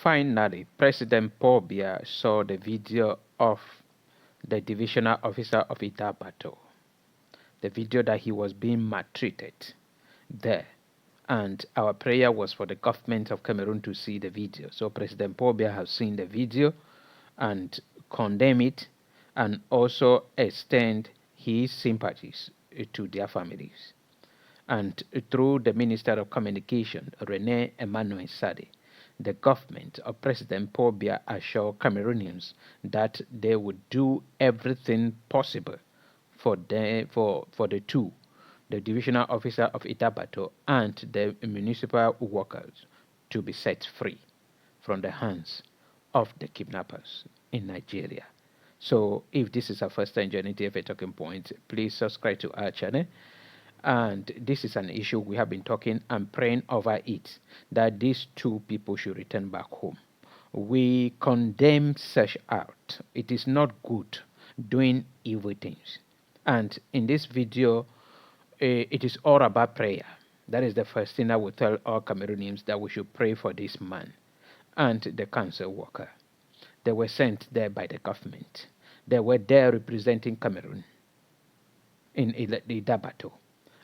Finally, President Paul Biya saw the video of the Divisional Officer of Idabato, the video that he was being maltreated there. And our prayer was for the government of Cameroon to see the video. So President Paul Biya has seen the video and condemn it and also extend his sympathies to their families. And through the Minister of Communication, Rene Emmanuel Sade, the government of President Paul Biya assured Cameroonians that they would do everything possible for the two, the Divisional Officer of Idabato and the municipal workers, to be set free from the hands of the kidnappers in Nigeria. So if this is our first time joining TFA Talking Point, please subscribe to our channel. And this is an issue we have been talking and praying over it, that these two people should return back home. We condemn such act. It is not good doing evil things. And in this video, it is all about prayer. That is the first thing I will tell all Cameroonians, that we should pray for this man and the council worker. They were sent there by the government. They were there representing Cameroon in Idabato.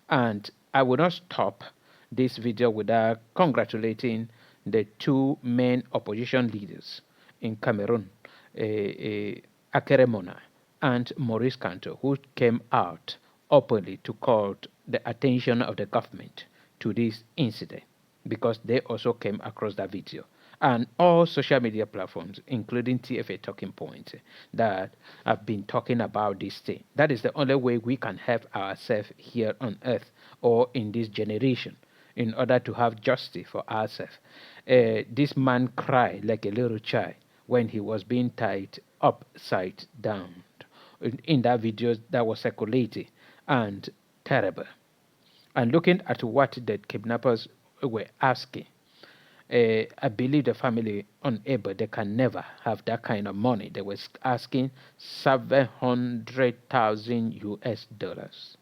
And I will not stop this video without congratulating the two main opposition leaders in Cameroon, Akere Mona and Maurice Kanto, who came out openly to call the attention of the government to this incident, because they also came across that video. And all social media platforms, including TFA Talking Point, that have been talking about this thing. That is the only way we can help ourselves here on earth or in this generation, in order to have justice for ourselves. This man cried like a little child when he was being tied upside down in that video that was circulating, and terrible. And looking at what the kidnappers were asking, I believe the family unable, they can never have that kind of money. They were asking 700,000 US dollars.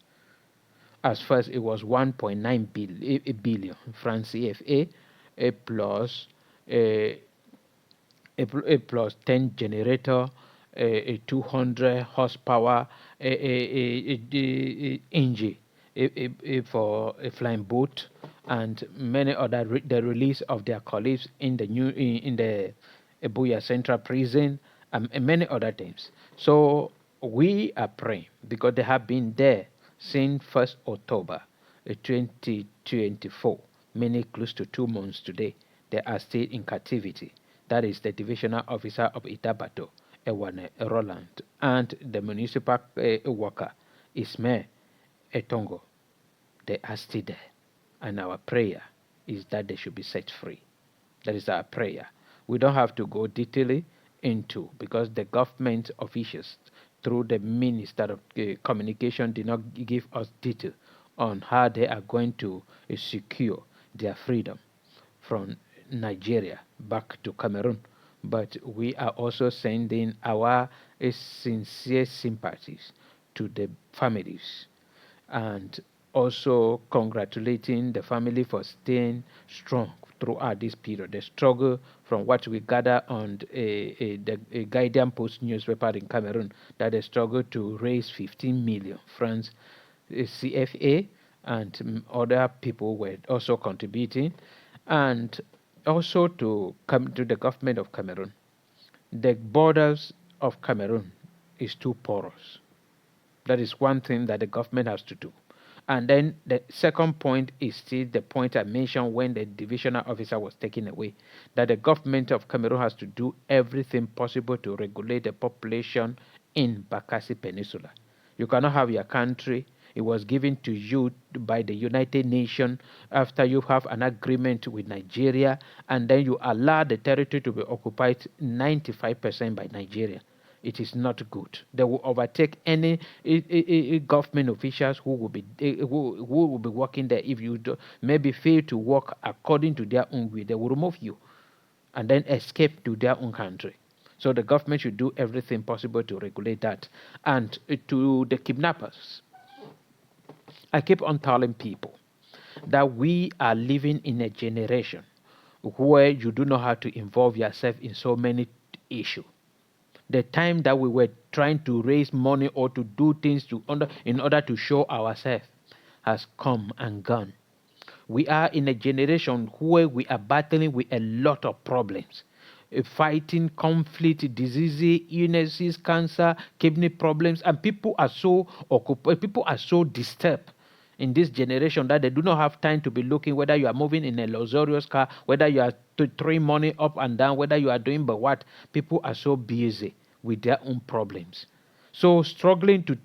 As first, it was 1.9 billion francs CFA, plus a, plus 10 generator, a 200 horsepower engine for a flying boat, and many other the release of their colleagues in the new in the Ebuya Central Prison, and many other things. So we are praying, because they have been there since 1st October 2024, meaning close to 2 months today. They are still in captivity. That is the Divisional Officer of Idabato, Ewane Roland, and the municipal worker, Ismail Etongo. They are still there. And our prayer is that they should be set free. That is our prayer. We don't have to go detailing into, because the government officials, through the Minister of Communication, did not give us detail on how they are going to secure their freedom from Nigeria back to Cameroon. But we are also sending our sincere sympathies to the families, and also congratulating the family for staying strong throughout this period. The struggle, from what we gather on the Guardian Post newspaper in Cameroon, that they struggle to raise 15 million francs CFA, and other people were also contributing, and also to come to the government of Cameroon. The borders of Cameroon is too porous. That is one thing that the government has to do. And then the second point is still the point I mentioned when the divisional officer was taken away, that the government of Cameroon has to do everything possible to regulate the population in Bakassi Peninsula. You cannot have your country. It was given to you by the United Nations after you have an agreement with Nigeria, and then you allow the territory to be occupied 95% by Nigeria. It is not good. They will overtake any government officials who will be working there. If you maybe fail to work according to their own way, they will remove you and then escape to their own country. So the government should do everything possible to regulate that. And to the kidnappers, I keep on telling people that we are living in a generation where you do not have to involve yourself in so many issues. The time that we were trying to raise money or to do things in order to show ourselves has come and gone. We are in a generation where we are battling with a lot of problems. Fighting conflict, diseases, illnesses, cancer, kidney problems, and people are so occupied, people are so disturbed in this generation that they do not have time to be looking whether you are moving in a luxurious car, whether you are throwing money up and down, whether you are doing but what. People are so busy with their own problems. So struggling to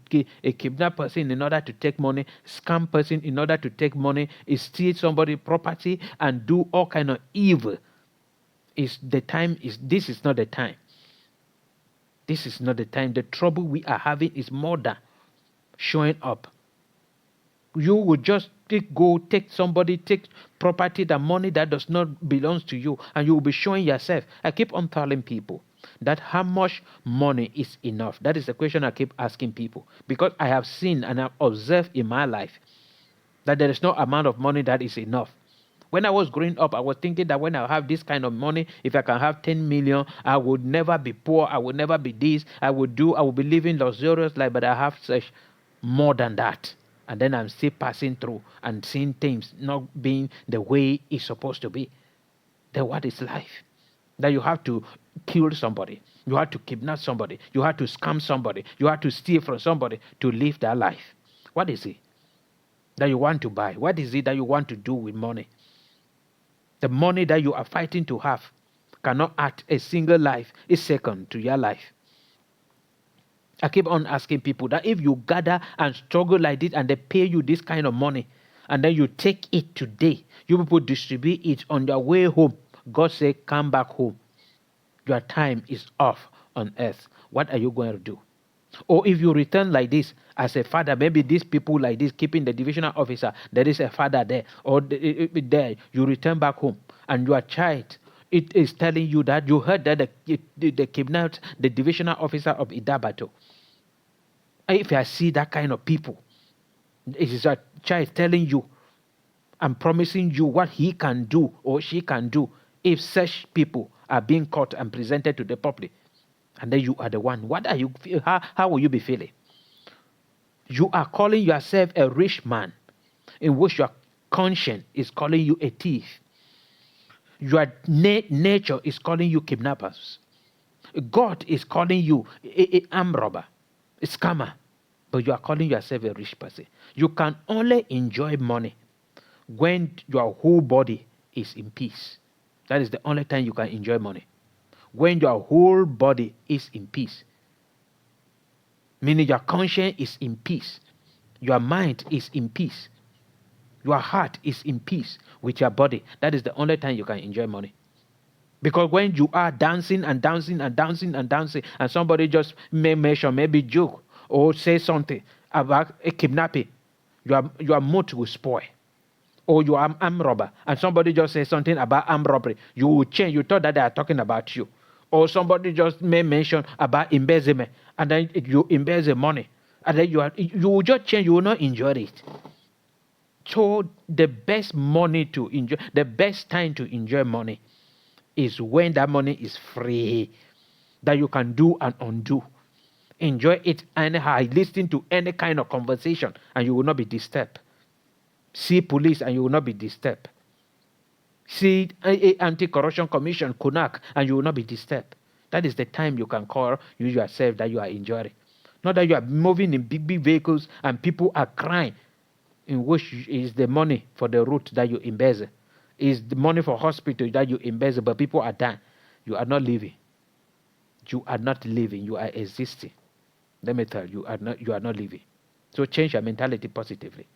a kidnap person in order to take money, scam person in order to take money, is steal somebody property and do all kind of evil. Is the time is this is not the time. This is not the time. The trouble we are having is more than showing up. You would just take somebody, take property, the money that does not belongs to you, and you will be showing yourself. I keep on telling people that how much money is enough. That is the question I keep asking people, because I have seen and I've observed in my life that there is no amount of money that is enough. When I was growing up, I was thinking that when I have this kind of money, if I can have 10 million, I would never be poor. I would never be this. I would be living luxurious life, but I have such more than that. And then I'm still passing through and seeing things not being the way it's supposed to be. Then what is life? That you have to kill somebody, you have to kidnap somebody, you have to scam somebody, you have to steal from somebody to live that life. What is it that you want to buy? What is it that you want to do with money? The money that you are fighting to have cannot add a single life, a second to your life. I keep on asking people that if you gather and struggle like this and they pay you this kind of money and then you take it today, you people distribute it on your way home. God said, come back home. Your time is off on earth. What are you going to do? Or if you return like this as a father, maybe these people like this, keeping the divisional officer, there is a father there, or there, you return back home, and your child, it is telling you that you heard that they kidnapped the divisional officer of Idabato. If I see that kind of people, it is a child telling you and promising you what he can do or she can do if such people are being caught and presented to the public. And then you are the one. What are you? How will you be feeling? You are calling yourself a rich man, in which your conscience is calling you a thief. Your nature is calling you kidnappers. God is calling you a armed robber, a scammer. But you are calling yourself a rich person. You can only enjoy money when your whole body is in peace. That is the only time you can enjoy money. When your whole body is in peace. Meaning your conscience is in peace. Your mind is in peace. Your heart is in peace with your body. That is the only time you can enjoy money. Because when you are dancing and dancing and dancing and dancing, and somebody just may mention, maybe joke or say something about a kidnapping, your mood will spoil. Or you are armed robber, and somebody just says something about armed robbery, you will change. You thought that they are talking about you. Or somebody just may mention about embezzlement, and then you embezzle money, and then you will just change. You will not enjoy it. So the best money to enjoy, the best time to enjoy money is when that money is free, that you can do and undo. Enjoy it anyhow. Listen to any kind of conversation and you will not be disturbed. See police and you will not be disturbed. See anti-corruption commission, KUNAK, and you will not be disturbed. That is the time you can call you yourself that you are enjoying. Not that you are moving in big, big vehicles and people are crying, in which is the money for the route that you embezzle. Is the money for hospital that you embezzle, but people are dying. You are not living. You are not living. You are existing. Let me tell you, you are not living. So change your mentality positively.